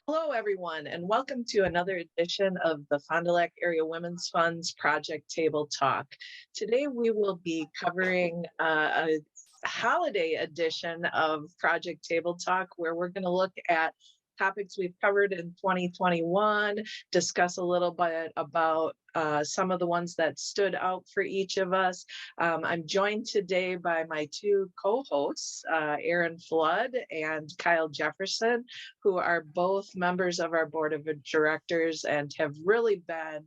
Hello, everyone, and welcome to another edition of the Fond du Lac Area Women's Fund's Project Table Talk. Today, we will be covering a holiday edition of Project Table Talk, where we're going to look at topics we've covered in 2021, discuss a little bit about some of the ones that stood out for each of us. I'm joined today by my two co-hosts, Erin Flood and Kyle Jefferson, who are both members of our board of directors and have really been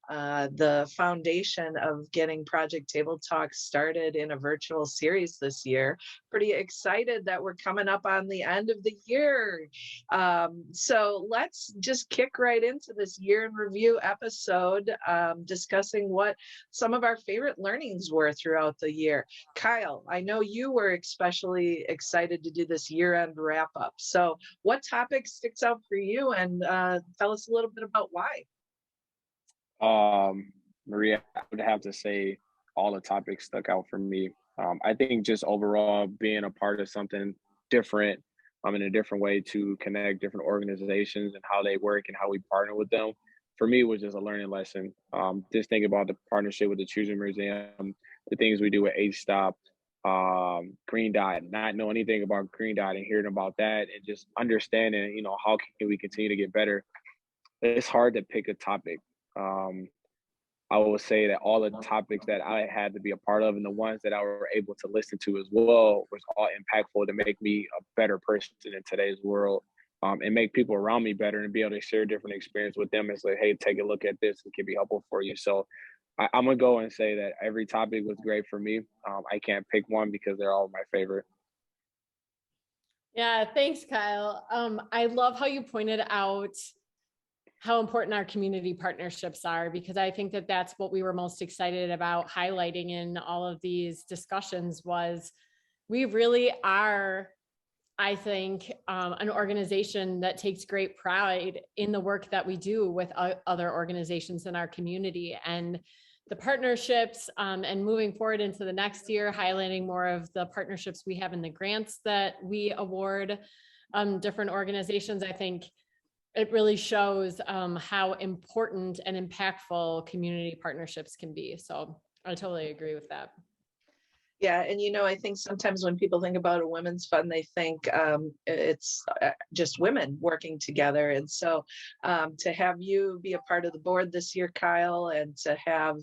the foundation of getting Project Table Talk started in a virtual series this year. Pretty excited that we're coming up on the end of the year. So let's just kick right into this year in review episode, discussing what some of our favorite learnings were throughout the year. Kyle, I know you were especially excited to do this year-end wrap-up. So what topic sticks out for you, and tell us a little bit about why. Maria, I would have to say all the topics stuck out for me. I think just overall being a part of something different, in a different way to connect different organizations and how they work and how we partner with them, for me was just a learning lesson. Just think about the partnership with the Children's Museum, the things we do with H-Stop, Green Dot, not know anything about Green Dot and hearing about that and just understanding, how can we continue to get better. It's hard to pick a topic. I would say that all the topics that I had to be a part of and the ones that I were able to listen to as well was all impactful to make me a better person in today's world, and make people around me better and be able to share different experience with them and say, hey, take a look at this. It can be helpful for you. So I'm going to go and say that every topic was great for me. I can't pick one because they're all my favorite. Yeah, thanks, Kyle. I love how you pointed out how important our community partnerships are, because I think that that's what we were most excited about highlighting in all of these discussions was we really are, I think, an organization that takes great pride in the work that we do with other organizations in our community, and the partnerships, and moving forward into the next year, highlighting more of the partnerships we have in the grants that we award different organizations. I think it really shows how important and impactful community partnerships can be. So I totally agree with that. Yeah, and I think sometimes when people think about a women's fund, they think it's just women working together. And so to have you be a part of the board this year, Kyle, and to have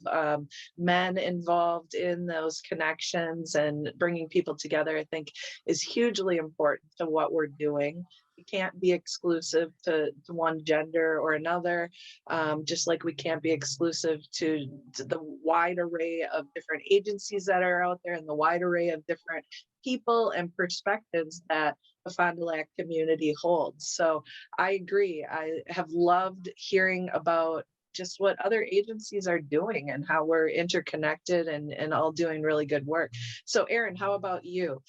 men involved in those connections and bringing people together, I think is hugely important to what we're doing. We can't be exclusive to one gender or another, just like we can't be exclusive to the wide array of different agencies that are out there and the wide array of different people and perspectives that the Fond du Lac community holds. So I agree. I have loved hearing about just what other agencies are doing and how we're interconnected and all doing really good work. So Erin, how about you?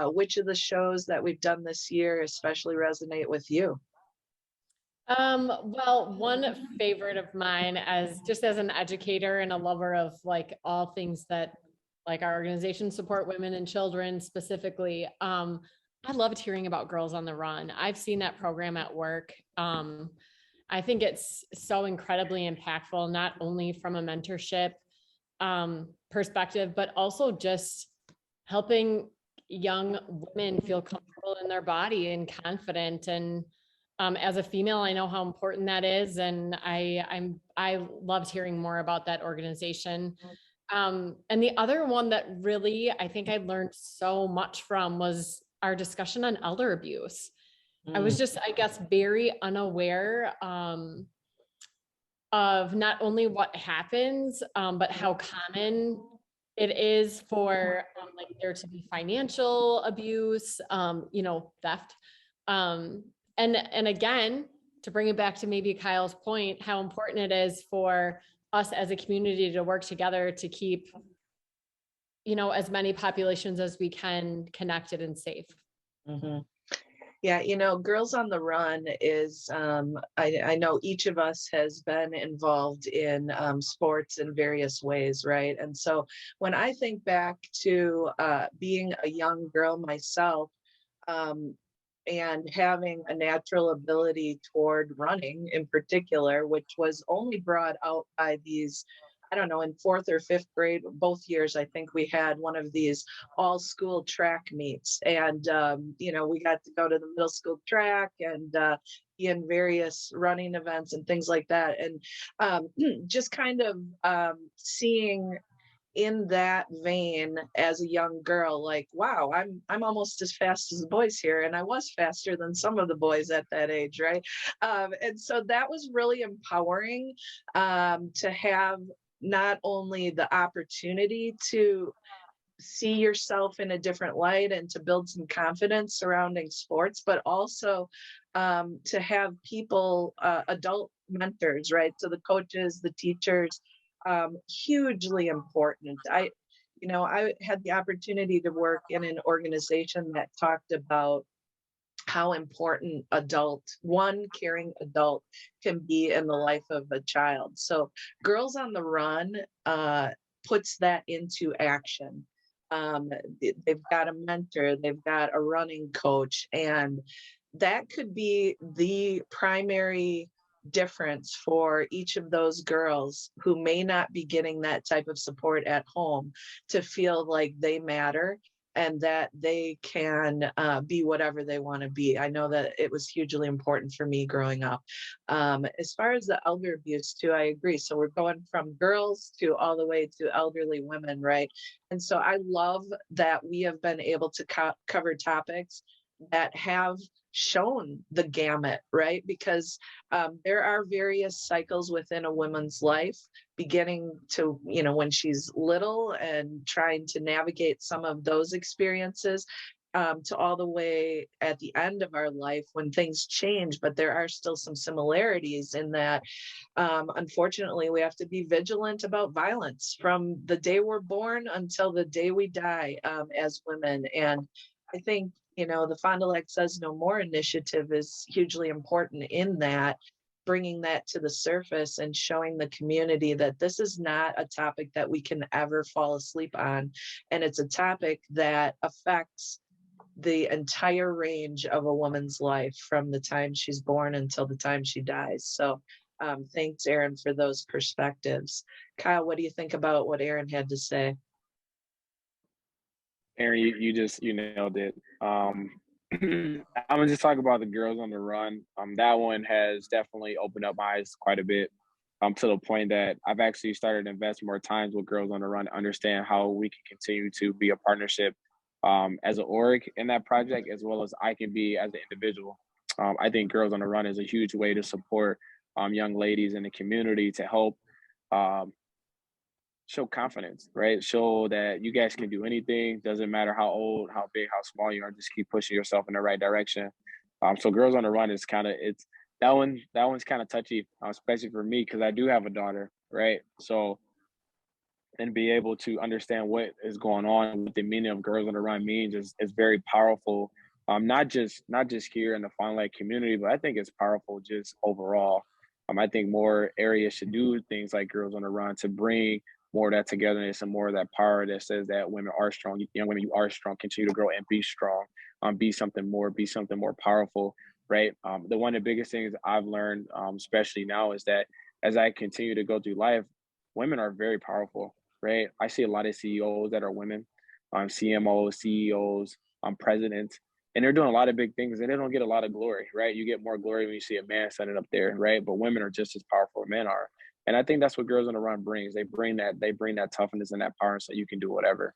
Which of the shows that we've done this year especially resonate with you? Well, one favorite of mine as an educator and a lover of like all things that like our organization support women and children specifically. I loved hearing about Girls on the Run. I've seen that program at work. I think it's so incredibly impactful, not only from a mentorship perspective, but also just helping young women feel comfortable in their body and confident. And as a female, I know how important that is. And I loved hearing more about that organization. And the other one that really, I think I learned so much from was our discussion on elder abuse. I was just, I guess, very unaware of not only what happens, but how common it is for like there to be financial abuse, theft. And again, to bring it back to maybe Kyle's point, how important it is for us as a community to work together to keep, as many populations as we can connected and safe. Mm-hmm. Yeah, Girls on the Run is, I know each of us has been involved in sports in various ways, right? And so when I think back to being a young girl myself, and having a natural ability toward running in particular, which was only brought out by these, I don't know, in fourth or fifth grade, both years, I think we had one of these all school track meets. And, we got to go to the middle school track and be in various running events and things like that. And just kind of seeing in that vein as a young girl, like, wow, I'm almost as fast as the boys here, and I was faster than some of the boys at that age, right? And so that was really empowering, to have not only the opportunity to see yourself in a different light and to build some confidence surrounding sports, but also to have people, adult mentors, right? So the coaches, the teachers, hugely important. I had the opportunity to work in an organization that talked about how important one caring adult can be in the life of a child. So Girls on the Run puts that into action. They've got a mentor, they've got a running coach, and that could be the primary difference for each of those girls who may not be getting that type of support at home to feel like they matter and that they can be whatever they want to be. I know that it was hugely important for me growing up. As far as the elder abuse too, I agree. So we're going from girls to all the way to elderly women, right? And so I love that we have been able to cover topics that have shown the gamut, right? Because there are various cycles within a woman's life, beginning to, when she's little and trying to navigate some of those experiences, to all the way at the end of our life when things change, but there are still some similarities in that. Unfortunately, we have to be vigilant about violence from the day we're born until the day we die, as women. And I think, the Fond du Lac Says No More initiative is hugely important in that, bringing that to the surface and showing the community that this is not a topic that we can ever fall asleep on. And it's a topic that affects the entire range of a woman's life from the time she's born until the time she dies. So thanks, Erin, for those perspectives. Kyle, what do you think about what Erin had to say? Erin, you nailed it. I'm gonna just talk about the Girls on the Run. That one has definitely opened up my eyes quite a bit. To the point that I've actually started to invest more times with Girls on the Run to understand how we can continue to be a partnership, as an org in that project, as well as I can be as an individual. I think Girls on the Run is a huge way to support young ladies in the community to help um, show confidence, right? Show that you guys can do anything. Doesn't matter how old, how big, how small you are. Just keep pushing yourself in the right direction. So Girls on the Run is it's that one. That one's kind of touchy, especially for me because I do have a daughter, right? So and be able to understand what is going on, what the meaning of Girls on the Run means is very powerful. Not just here in the Fond du Lac community, but I think it's powerful just overall. I think more areas should do things like Girls on the Run to bring more of that togetherness and more of that power that says that women are strong. Young women, you are strong. Continue to grow and be strong. Be something more. Be something more powerful. Right. One of the biggest things I've learned, especially now, is that as I continue to go through life, women are very powerful. Right. I see a lot of CEOs that are women, CMOs, CEOs, presidents, and they're doing a lot of big things and they don't get a lot of glory. Right. You get more glory when you see a man standing up there. Right. But women are just as powerful as men are. And I think that's what Girls on the Run brings. They bring that toughness and that power so you can do whatever.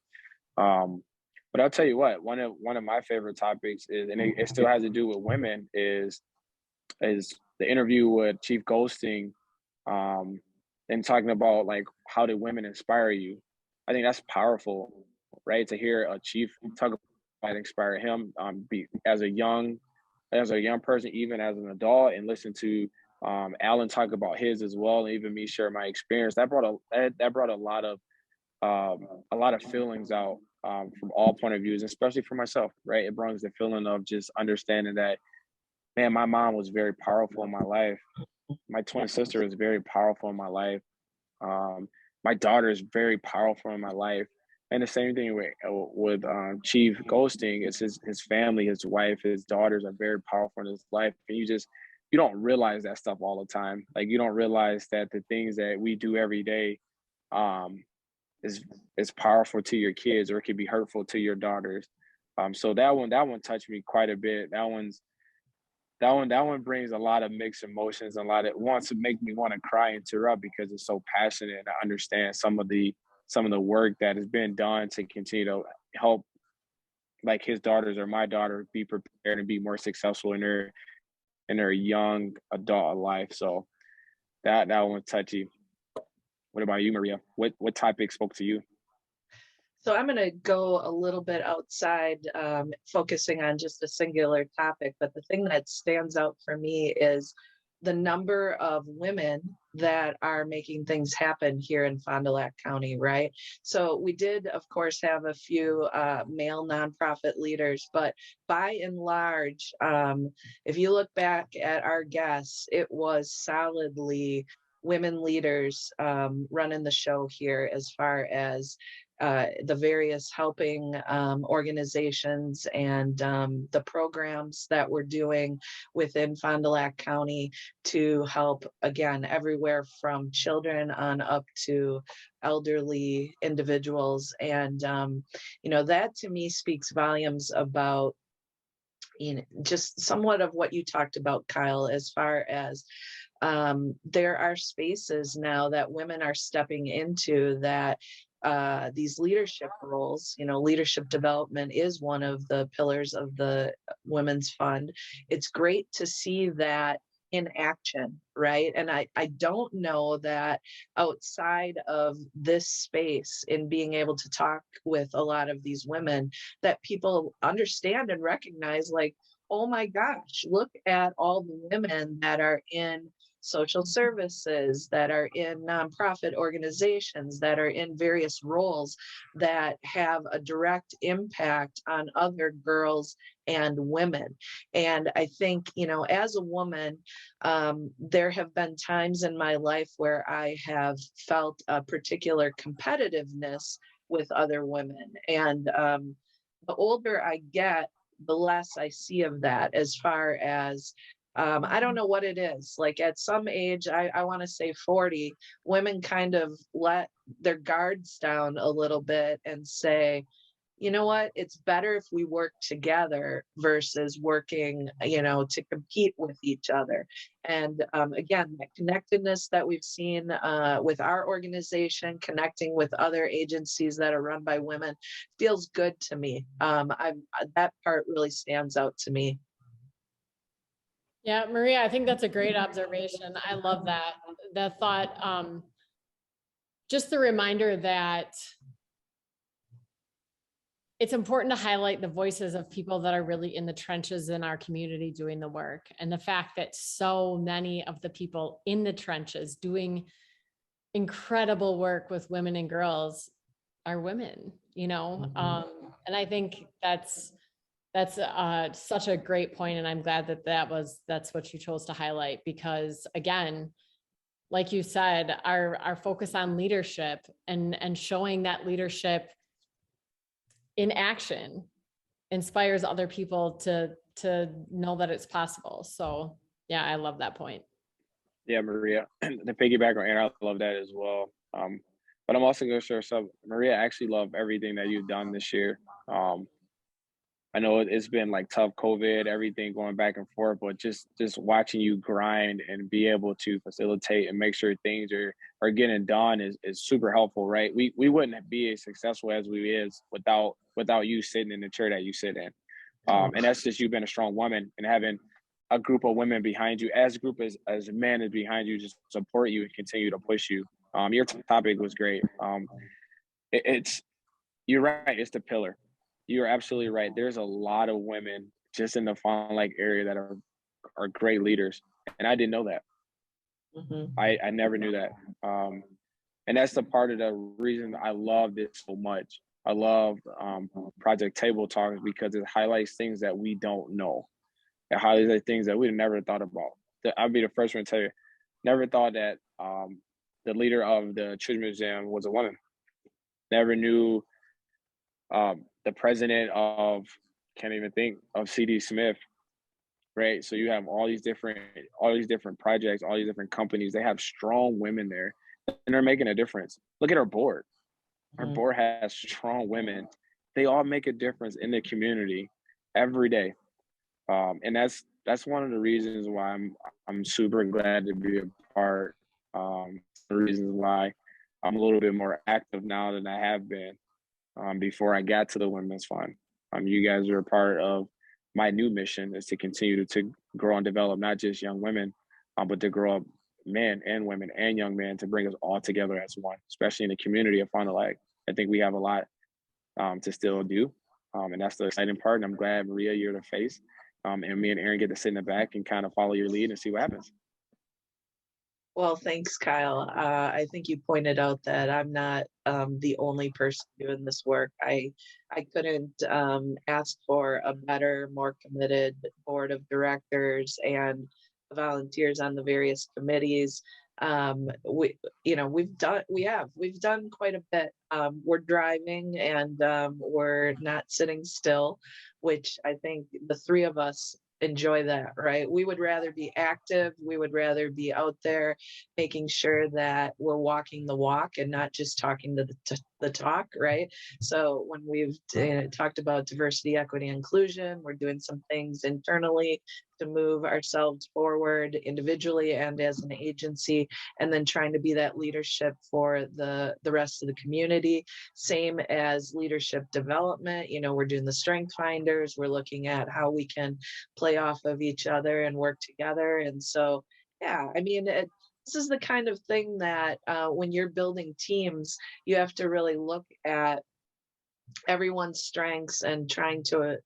But I'll tell you what, one of my favorite topics is, and it still has to do with women, is the interview with Chief Ghosting, and talking about like how do women inspire you. I think that's powerful, right? To hear a chief talk about inspire him, be as a young person, even as an adult, and listen to Alan talk about his as well, and even me share my experience. That brought a lot of feelings out, from all point of views, especially for myself. Right, it brings the feeling of just understanding that, man, my mom was very powerful in my life. My twin sister is very powerful in my life. My daughter is very powerful in my life. And the same thing with Chief Goldstein. It's his family, his wife, his daughters are very powerful in his life, and you don't realize that stuff all the time. Like you don't realize that the things that we do every day um, is powerful to your kids, or it could be hurtful to your daughters. So that one touched me quite a bit. That one brings a lot of mixed emotions, a lot of wants to make me want to cry and tear up because it's so passionate. And I understand some of the work that has been done to continue to help like his daughters or my daughter be prepared and be more successful in their young adult life. So that one's touchy. What about you, Maria? What topic spoke to you? So I'm going to go a little bit outside, focusing on just a singular topic. But the thing that stands out for me is the number of women that are making things happen here in Fond du Lac County, right? So we did, of course, have a few male nonprofit leaders, but by and large, if you look back at our guests, it was solidly women leaders running the show here as far as the various helping organizations and the programs that we're doing within Fond du Lac County to help, again, everywhere from children on up to elderly individuals. And, that to me speaks volumes about just somewhat of what you talked about, Kyle, as far as there are spaces now that women are stepping into that these leadership roles, leadership development is one of the pillars of the Women's Fund. It's great to see that in action, right? And I don't know that outside of this space, in being able to talk with a lot of these women, that people understand and recognize, like, oh my gosh, look at all the women that are in social services, that are in nonprofit organizations, that are in various roles that have a direct impact on other girls and women. And I think, as a woman, there have been times in my life where I have felt a particular competitiveness with other women. And the older I get, the less I see of that, as far as I don't know what it is. Like at some age, I want to say 40, women kind of let their guards down a little bit and say, you know what, it's better if we work together versus working, to compete with each other. And again, that connectedness that we've seen with our organization, connecting with other agencies that are run by women, feels good to me. That part really stands out to me. Yeah, Maria, I think that's a great observation. I love that thought. Just the reminder that it's important to highlight the voices of people that are really in the trenches in our community doing the work. And the fact that so many of the people in the trenches doing incredible work with women and girls are women, and I think that's such a great point. And I'm glad that's what you chose to highlight, because again, like you said, our focus on leadership and showing that leadership in action inspires other people to know that it's possible. So yeah, I love that point. Yeah, Maria. The piggyback on Aaron, I love that as well. But I'm also going to share some. Maria, I actually love everything that you've done this year. I know it's been like tough COVID, everything going back and forth, but just watching you grind and be able to facilitate and make sure things are getting done is super helpful, right? We wouldn't be as successful as we is without you sitting in the chair that you sit in. And that's just you being a strong woman and having a group of women behind you, as a group as men is behind you, just support you and continue to push you. Your topic was great. It's you're right, it's the pillar. You're absolutely right. There's a lot of women just in the Fond du Lac area that are great leaders, and I didn't know that. Mm-hmm. I never knew that, and that's the part of the reason I love this so much. I love Project Table Talks because it highlights things that we don't know. It highlights things that we've never thought about. I'll be the first one to tell you, never thought that the leader of the Children's Museum was a woman. Never knew the president of, can't even think of, CD Smith, right? So you have all these different projects, all these different companies. They have strong women there, and they're making a difference. Look at our board. Our Mhm. board has strong women. They all make a difference in the community every day, and that's one of the reasons why I'm super glad to be a part. The reasons why I'm a little bit more active now than I have been before I got to the Women's Fund. You guys are a part of my new mission, is to continue to grow and develop not just young women, but to grow up men and women and young men, to bring us all together as one, especially in the community of Fond du Lac. I think we have a lot to still do, and that's the exciting part. And I'm glad, Maria, you're the face, and me and Erin get to sit in the back and kind of follow your lead and see what happens. Well, thanks, Kyle. I think you pointed out that I'm not the only person doing this work. I couldn't ask for a better, more committed board of directors and volunteers on the various committees. We, we've done quite a bit. We're driving and we're not sitting still, which I think the three of us enjoy that, right? We would rather be active. We would rather be out there making sure that we're walking the walk and not just talking the talk, right? So when we've talked about diversity, equity, inclusion, we're doing some things internally to move ourselves forward individually and as an agency, and then trying to be that leadership for the rest of the community. Same as leadership development, we're doing the strength finders, we're looking at how we can play off of each other and work together. And so, yeah, I mean, this is the kind of thing that when you're building teams, you have to really look at everyone's strengths and trying to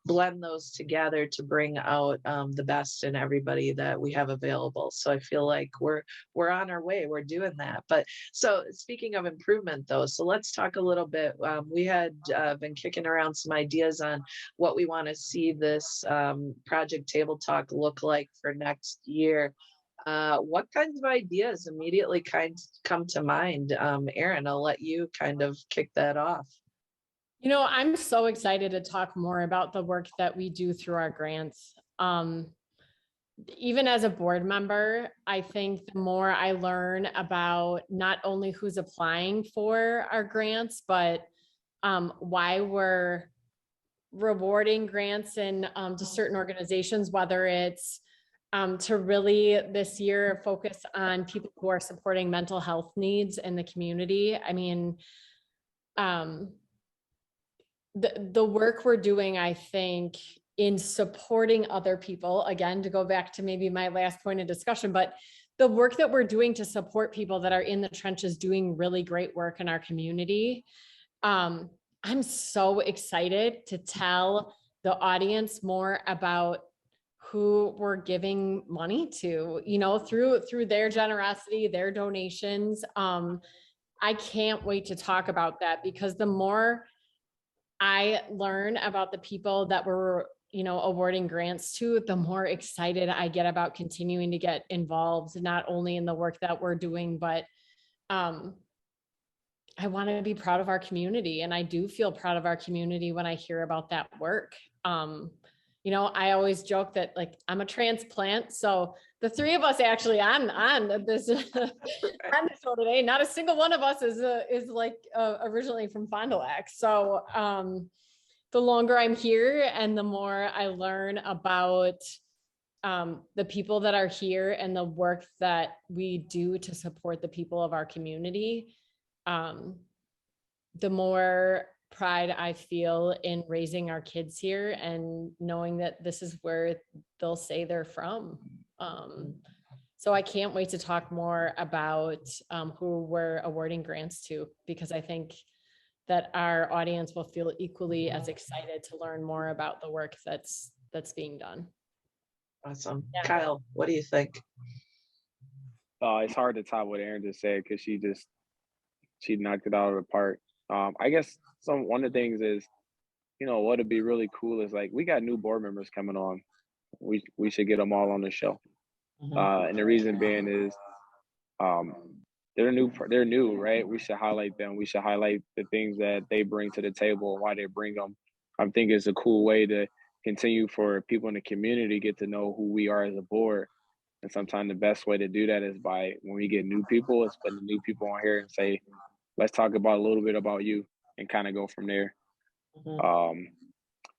blend those together to bring out the best in everybody that we have available. So I feel like we're on our way. We're doing that. But so speaking of improvement, though, so let's talk a little bit. We had been kicking around some ideas on what we want to see this project table talk look like for next year. What kinds of ideas immediately come to mind? Erin, I'll let you kind of kick that off. I'm so excited to talk more about the work that we do through our grants. Even as a board member, I think the more I learn about not only who's applying for our grants, but why we're rewarding grants and to certain organizations, whether it's to really this year focus on people who are supporting mental health needs in the community. I mean, the work we're doing, I think, in supporting other people, again, to go back to maybe my last point of discussion, but the work that we're doing to support people that are in the trenches doing really great work in our community. I'm so excited to tell the audience more about who we're giving money to, through their generosity, their donations. I can't wait to talk about that, because the more I learn about the people that we're, awarding grants to, the more excited I get about continuing to get involved, not only in the work that we're doing, but I want to be proud of our community. And I do feel proud of our community when I hear about that work. I always joke that, like, I'm a transplant. So the three of us actually on this on the show today, not a single one of us is originally from Fond du Lac. So the longer I'm here and the more I learn about the people that are here and the work that we do to support the people of our community, the more pride I feel in raising our kids here and knowing that this is where they'll say they're from. So I can't wait to talk more about who we're awarding grants to, because I think that our audience will feel equally as excited to learn more about the work that's being done. Awesome. Yeah. Kyle, what do you think? It's hard to top what Erin just said, because she knocked it out of the park. I guess one of the things is, what would be really cool is, like, we got new board members coming on. We should get them all on the show. And the reason being is, they're new, right? We should highlight them. We should highlight the things that they bring to the table and why they bring them. I think it's a cool way to continue for people in the community get to know who we are as a board. And sometimes the best way to do that is by when we get new people, is putting the new people on here and say, let's talk about a little bit about you and kind of go from there. Mhm.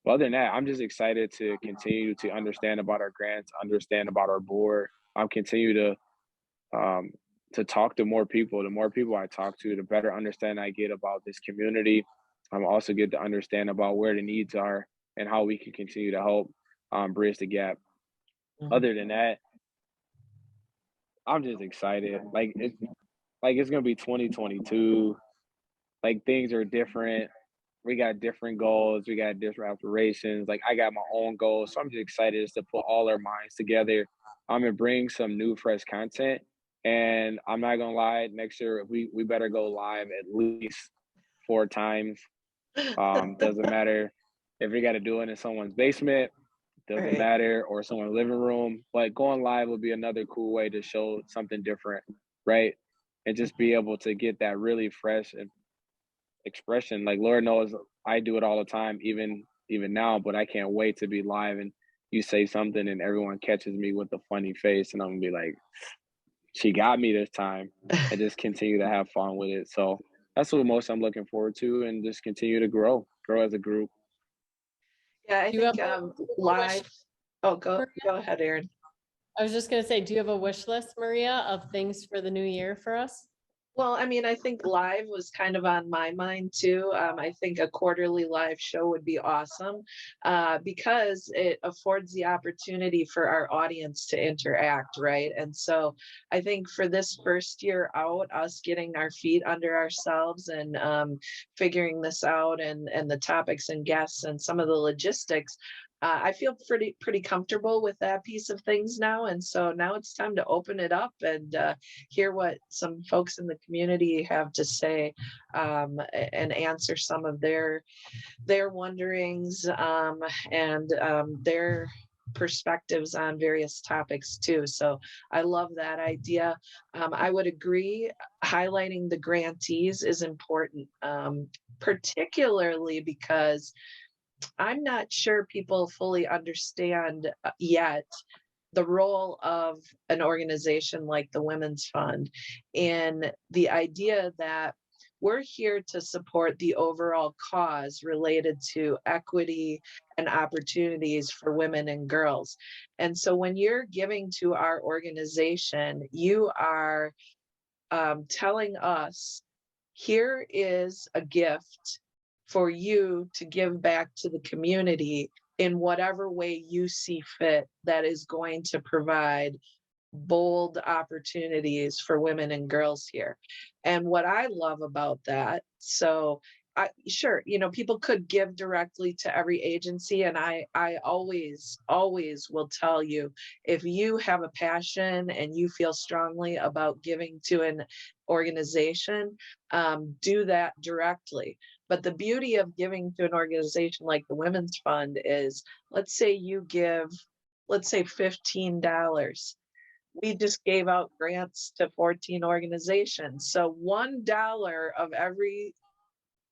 But other than that, I'm just excited to continue to understand about our grants, understand about our board. I'm continue um, to talk to more people. The more people I talk to, the better understanding I get about this community. I'm also get to understand about where the needs are and how we can continue to help bridge the gap. Mhm. Other than that, I'm just excited. Like it's gonna be 2022. Like things are different. We got different goals. We got different aspirations. Like I got my own goals, so I'm just excited just to put all our minds together. I'm gonna bring some new, fresh content, and I'm not gonna lie. Next year, we better go live at least 4 times. Doesn't matter if we got to do it in someone's basement. Doesn't Right. matter, or someone's living room. But going live will be another cool way to show something different, right? And just be able to get that really fresh expression. Like Lord knows I do it all the time, even now, but I can't wait to be live and you say something and everyone catches me with a funny face and I'm gonna be like, she got me this time, and just continue to have fun with it. So that's what most I'm looking forward to, and just continue to grow as a group. Yeah, I Do you have think a wish, live. Oh, Maria? go ahead, Erin. I was just gonna say, do you have a wish list, Maria, of things for the new year for us? Well, I mean, I think live was kind of on my mind too. I think a quarterly live show would be awesome because it affords the opportunity for our audience to interact, right? And so I think for this first year out, us getting our feet under ourselves and figuring this out and the topics and guests and some of the logistics, I feel pretty comfortable with that piece of things now. And so now it's time to open it up and hear what some folks in the community have to say and answer some of their wonderings and their perspectives on various topics too. So I love that idea. I would agree highlighting the grantees is important, particularly because I'm not sure people fully understand yet the role of an organization like the Women's Fund in the idea that we're here to support the overall cause related to equity and opportunities for women and girls. And so when you're giving to our organization, you are telling us here is a gift for you to give back to the community in whatever way you see fit that is going to provide bold opportunities for women and girls here. And what I love about that, so sure, people could give directly to every agency, and I always will tell you if you have a passion and you feel strongly about giving to an organization, do that directly. But the beauty of giving to an organization like the Women's Fund is, let's say you give, let's say $15. We just gave out grants to 14 organizations. So $1 of every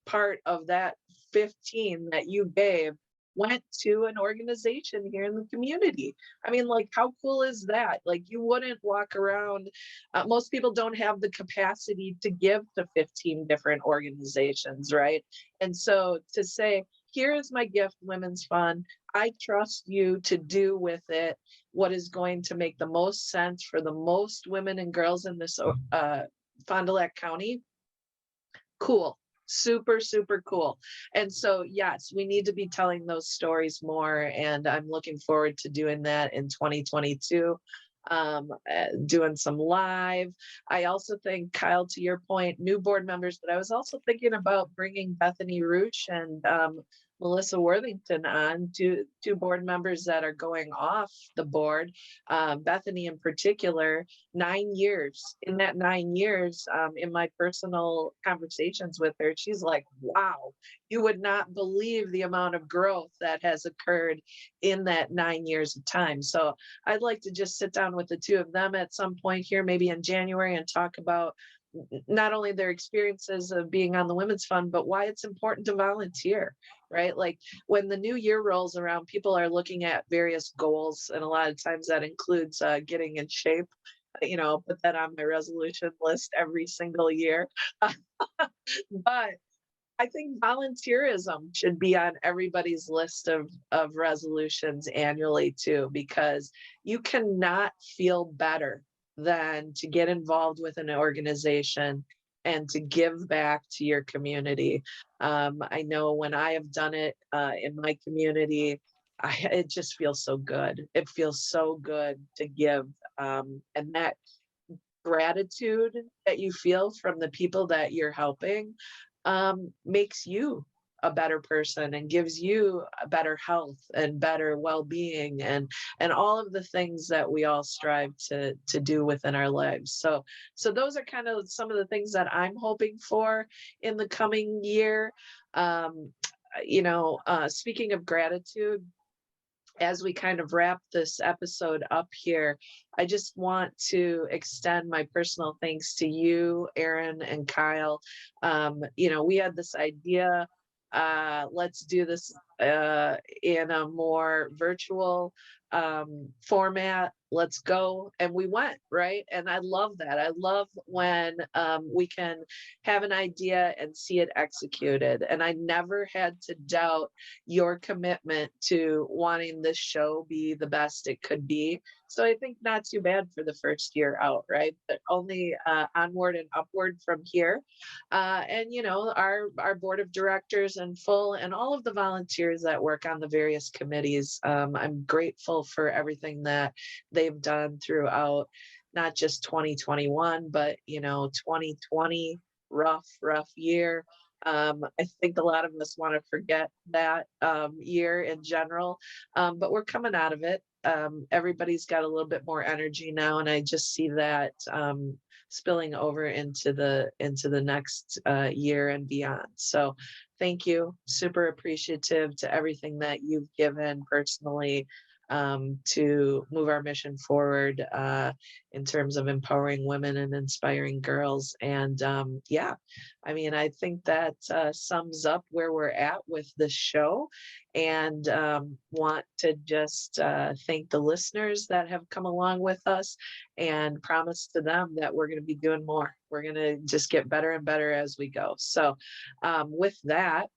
part of that 15 that you gave went to an organization here in the community. I mean, like, how cool is that? Like, you wouldn't walk around, most people don't have the capacity to give to 15 different organizations, right? And so to say, here is my gift, Women's Fund. I trust you to do with it what is going to make the most sense for the most women and girls in this Fond du Lac County. Cool. Super cool. And so, yes, we need to be telling those stories more. And I'm looking forward to doing that in 2022, doing some live. I also think, Kyle, to your point, new board members, but I was also thinking about bringing Bethany Rooch and Melissa Worthington on, two board members that are going off the board. Bethany in particular, 9 years. In that 9 years, in my personal conversations with her, she's like, wow, you would not believe the amount of growth that has occurred in that 9 years of time. So I'd like to just sit down with the two of them at some point here, maybe in January, and talk about not only their experiences of being on the Women's Fund, but why it's important to volunteer, right? Like when the new year rolls around, people are looking at various goals, and a lot of times that includes getting in shape. Put that on my resolution list every single year. But I think volunteerism should be on everybody's list of resolutions annually too, because you cannot feel better than to get involved with an organization and to give back to your community. I know when I have done it in my community, it just feels so good. It feels so good to give. And that gratitude that you feel from the people that you're helping makes you a better person and gives you a better health and better well-being and all of the things that we all strive to do within our lives. So those are kind of some of the things that I'm hoping for in the coming year. Speaking of gratitude, as we kind of wrap this episode up here, I just want to extend my personal thanks to you, Erin and Kyle. We had this idea, let's do this in a more virtual format. Let's go. And we went, right? And I love that. I love when we can have an idea and see it executed. And I never had to doubt your commitment to wanting this show be the best it could be. So I think not too bad for the first year out, right? But only onward and upward from here. Our board of directors in full and all of the volunteers that work on the various committees. I'm grateful for everything that they've done throughout not just 2021, but 2020, rough year. I think a lot of us want to forget that year in general, but we're coming out of it. Everybody's got a little bit more energy now, and I just see that spilling over into the next year and beyond. So thank you. Super appreciative to everything that you've given personally to move our mission forward in terms of empowering women and inspiring girls. And I think that sums up where we're at with the show, and want to just thank the listeners that have come along with us and promise to them that we're going to be doing more. We're going to just get better and better as we go. So with that,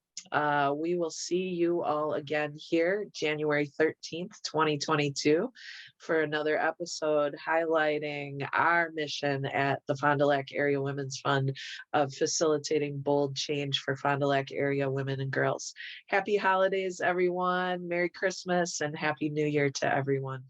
we will see you all again here January 13th, 2022 for another episode highlighting our mission at the Fond du Lac Area Women's Fund of facilitating bold change for Fond du Lac area women and girls. Happy holidays, everyone. Merry Christmas and Happy New Year to everyone.